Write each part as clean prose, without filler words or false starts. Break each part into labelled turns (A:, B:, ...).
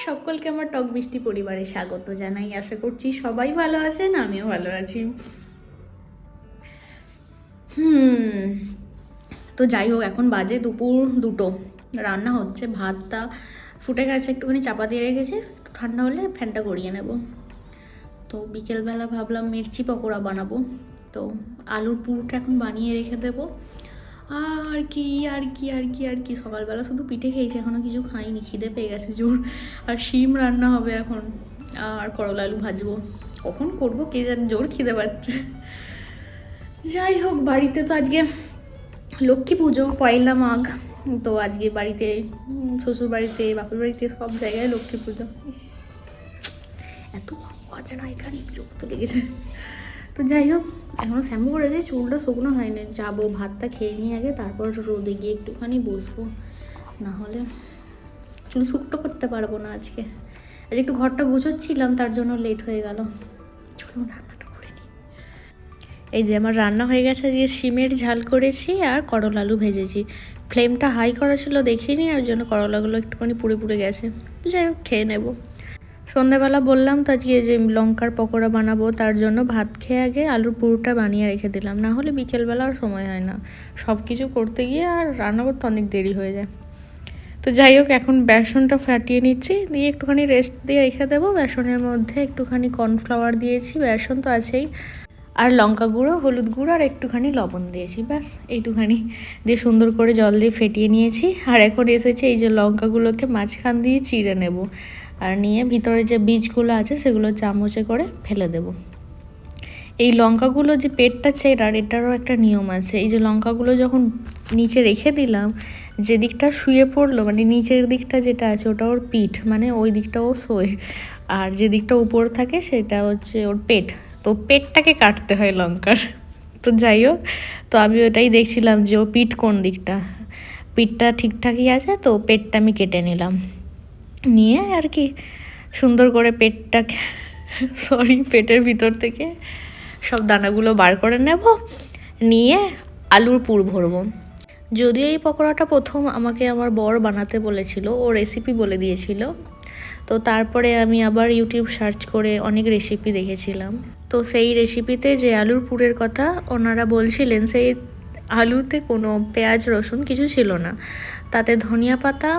A: সকলকে আমার টক মিষ্টি পরিবারে স্বাগত জানাই। আশা করছি সবাই ভালো আছেন, আমিও ভালো আছি। তো যাই হোক, এখন বাজে দুপুর 2টো, রান্না হচ্ছে। ভাতটা ফুটে গেছে, একটুখানি চাপা দিয়ে রেখেছে, একটু ঠান্ডা হলে ফ্যানটা গড়িয়ে নেব। তো বিকেলবেলা ভাবলাম মির্চি পকোড়া বানাবো, তো আলুর পুরটা এখন বানিয়ে রেখে দেবো। আর কি আর কি আর কি আর কি সকালবেলা শুধু পিঠে খেয়েছি, এখনও কিছু খাইনি, খিদে পেয়ে গেছে জোর। আর শিম রান্না হবে এখন, আর করলা আলু ভাজবো। কখন করবো কে জানে, জোর খিদে পাচ্ছে। যাই হোক, বাড়িতে তো আজকে লক্ষ্মী পুজো, 1 মাঘ। তো আজকে বাড়িতে, শ্বশুর বাড়িতে, বাপের বাড়িতে, সব জায়গায় লক্ষ্মী পুজো। এত বাজনা এখানে, বিরক্ত লেগেছে। তো যাই হোক, এখনও শ্যাম্পু করে দিয়ে চুলটা শুকনো হয়নি। যাবো, ভাতটা খেয়ে নিয়ে আগে, তারপর রোদে গিয়ে একটুখানি বসবো, না হলে চুল শুকনো করতে পারবো না আজকে। আজ একটু ঘরটা গুছোচ্ছিলাম, তার জন্য লেট হয়ে গেল। চলুন রান্নাটা করে নিই। এই যে আমার রান্না হয়ে গেছে, আজকে শিমের ঝাল করেছি আর করলা আলু ভেজেছি। ফ্লেমটা হাই করা ছিল দেখিনি, আর জন্য করলাগুলো একটুখানি পুড়ে পুড়ে গেছে। যাই হোক, খেয়ে নেবো। সন্ধ্যাবেলা বললাম তো আজকে যে লঙ্কার পকোড়া বানাবো, তার জন্য ভাত খেয়ে আগে আলুর পুরটা বানিয়ে রেখে দিলাম, না হলে বিকেলবেলা আর সময় হয় না সব কিছু করতে গিয়ে, আর রান্না করতে অনেক দেরি হয়ে যায়। তো যাই হোক, এখন বেসনটা ফাটিয়ে নিচ্ছি, দিয়ে একটুখানি রেস্ট দিয়ে রেখে দেবো। বেসনের মধ্যে একটুখানি কর্নফ্লাওয়ার দিয়েছি, বেসন তো আছেই, আর লঙ্কা গুঁড়ো, হলুদ গুঁড়ো আর একটুখানি লবণ দিয়েছি, ব্যাস এইটুখানি দিয়ে সুন্দর করে জল দিয়ে ফেটিয়ে নিয়েছি। আর এখন এসেছে এই যে লঙ্কাগুলোকে মাঝখান দিয়ে চিড়ে নেব, আর নিয়ে ভিতরে যে বীজগুলো আছে সেগুলো চামচে করে ফেলে দেব। এই লঙ্কাগুলো যে পেটটা চেরার, এটারও একটা নিয়ম আছে। এই যে লঙ্কাগুলো যখন নিচে রেখে দিলাম, যে দিকটা শুয়ে পড়লো, মানে নিচের দিকটা যেটা আছে ওটা ওর পিঠ, মানে ওই দিকটা ও শোয়, আর যে দিকটা উপর থাকে সেটা হচ্ছে ওর পেট। তো পেটটাকে কাটতে হয় লঙ্কার। তো যাই হোক, তো আমি ওটাই দেখছিলাম যে ও পিঠ কোন দিকটা, পিঠটা ঠিকঠাকই আছে, তো পেটটা আমি কেটে নিলাম। নিয়ে আর কি সুন্দর করে পেটটাকে পেটের ভিতর থেকে সব দানাগুলো বার করে নেব, নিয়ে আলুর পুর ভরবো। যদিও এই পকোড়াটা প্রথম আমাকে আমার বর বানাতে বলেছিল, ও রেসিপি বলে দিয়েছিল, তো তারপরে আমি আবার ইউটিউব সার্চ করে অনেক রেসিপি দেখেছিলাম। তো সেই রেসিপিতে যে আলুর পুরের কথা ওনারা বলছিলেন, সেই আলুতে কোনো পেঁয়াজ রসুন কিছু ছিল না, তাতে ধনিয়া পাতা,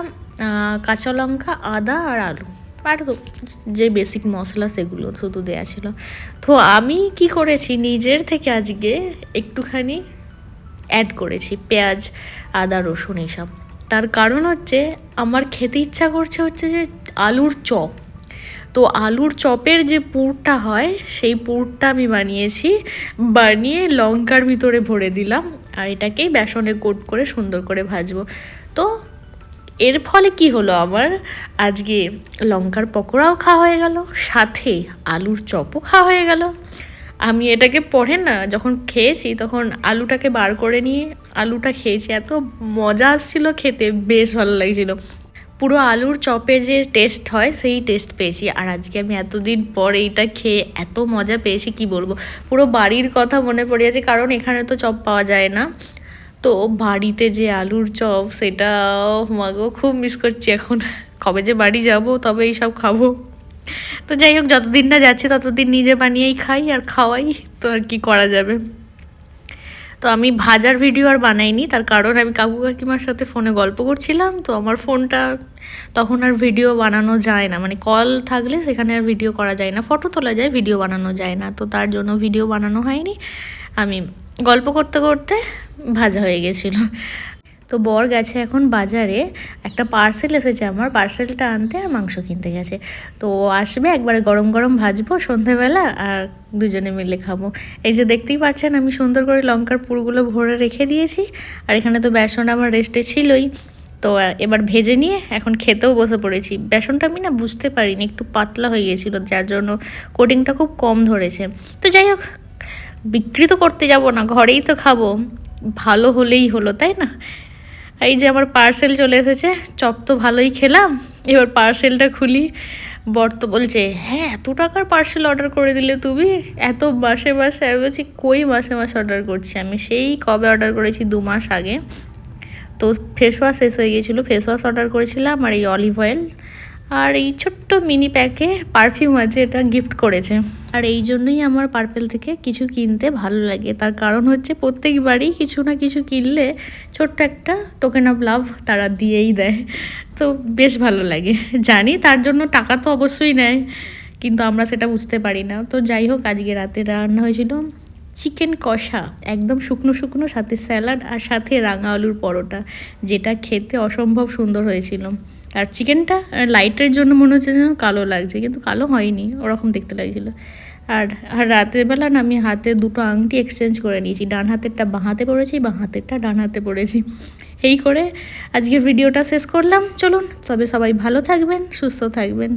A: কাঁচা লঙ্কা, আদা আর আলু, আর যে বেসিক মশলা সেগুলো শুধু দেয়া ছিল। তো আমি কি করেছি, নিজের থেকে আজকে একটুখানি অ্যাড করেছি পেঁয়াজ, আদা, রসুন এইসব। তার কারণ হচ্ছে আমার খেতে ইচ্ছা করছে হচ্ছে যে আলুর চপ। তো আলুর চপের যে পুরটা হয় সেই পুরটা আমি বানিয়েছি, বানিয়ে লঙ্কার ভিতরে ভরে দিলাম, আর এটাকেই বেসনে কোট করে সুন্দর করে ভাজবো। তো এর ফলে কি হলো, আমার আজকে লঙ্কার পকোড়াও খাওয়া হয়ে গেল, সাথে আলুর চপও খাওয়া হয়ে গেল। আমি এটাকে পরে না যখন খেয়েছি, তখন আলুটাকে বার করে নিয়ে আলুটা খেয়েছি, এত মজা আসছিল খেতে, বেশ ভালো লাগছিল। পুরো আলুর চপে যে টেস্ট হয় সেই টেস্ট পেয়েছি। আর আজকে আমি এতদিন পর এইটা খেয়ে এত মজা পেয়েছি কি বলবো, পুরো বাড়ির কথা মনে পড়ে যাচ্ছে, কারণ এখানে তো চপ পাওয়া যায় না। তো বাড়িতে যে আলুর চপ, সেটা মাগো খুব মিস করছি এখন। কবে যে বাড়ি যাব তবে এইসব খাবো। তো যাই হোক, যতদিন না যাচ্ছি ততদিন নিজে বানিয়েই খাই আর খাওয়াই, তো আর কি করা যাবে। তো আমি ভাজার ভিডিও আর বানাইনি, তার কারণ আমি কাকু কাকিমার সাথে ফোনে গল্প করছিলাম, তো আমার ফোনটা তখন আর ভিডিও বানানো যায় না, মানে কল থাকলে সেখানে আর ভিডিও করা যায় না, ফটো তোলা যায়, ভিডিও বানানো যায় না, তো তার জন্য ভিডিও বানানো হয়নি। আমি গল্প করতে করতে ভাজা হয়ে গেছিলো। তো বর গেছে এখন বাজারে, একটা পার্সেল এসেছে, আমার পার্সেলটা আনতে, আর মাংস কিনতে গেছে। তো আসবে, একবারে গরম গরম ভাজবো সন্ধেবেলা, আর দুজনে মিলে খাবো। এই যে দেখতেই পাচ্ছেন, আমি সুন্দর করে লঙ্কার পুরগুলো ভরে রেখে দিয়েছি, আর এখানে তো বেসন আমার রেস্টে ছিলই। তো এবার ভেজে নিয়ে এখন খেতেও বসে পড়েছি। বেসনটা আমি না বুঝতে পারিনি, একটু পাতলা হয়ে গেছিলো, যার জন্য কোটিংটা খুব কম ধরেছে। তো যাই হোক, বিক্রি তো করতে যাব না, ঘরেই তো খাবো, ভালো হলেই হলো, তাই না? এই যে আমার পার্সেল চলে এসেছে, চপ তো ভালোই খেলাম, এবার পার্সেলটা খুলি। বর তো বলছে, হ্যাঁ এত টাকার পার্সেল অর্ডার করে দিলে তুমি, এত মাসে মাসে। আমি বলছি, কই মাসে মাসে অর্ডার করছি আমি, সেই কবে অর্ডার করেছি, 2 মাস আগে। তো ফেস ওয়াশ শেষ হয়ে গিয়েছিলো, ফেস ওয়াশ অর্ডার করেছিলাম, আর এই অলিভ অয়েল আর এই ছোট্ট মিনি প্যাকে পারফিউম আছে, এটা গিফট করেছে। আর এই জন্যই আমার পার্পেল থেকে কিছু কিনতে ভালো লাগে, তার কারণ হচ্ছে প্রত্যেকবারই কিছু না কিছু কিনলে ছোট্ট একটা টোকেন অফ লাভ তারা দিয়েই দেয়, তো বেশ ভালো লাগে। জানি তার জন্য টাকা তো অবশ্যই নেয়, কিন্তু আমরা সেটা বুঝতে পারি না। তো যাই হোক, আজকে রাতে রান্না হয়েছিল চিকেন কষা, একদম শুকনো শুকনো, সাথে স্যালাড আর সাথে রাঙা আলুর পরোটা, যেটা খেতে অসম্ভব সুন্দর হয়েছিল। আর চিকেনটা লাইটের জন্য মনে হচ্ছে যেন কালো লাগছে, কিন্তু কালো হয়নি, ওরকম দেখতে লাগছিলো। আর আর রাতের বেলা না আমি হাতে দুটো আংটি এক্সচেঞ্জ করে নিয়েছি, ডান হাতেরটা বাঁ হাতে পড়েছি, বাঁ হাতেরটা ডান হাতে পড়েছি। এই করে আজকের ভিডিওটা শেষ করলাম। চলুন তবে সবাই ভালো থাকবেন, সুস্থ থাকবেন।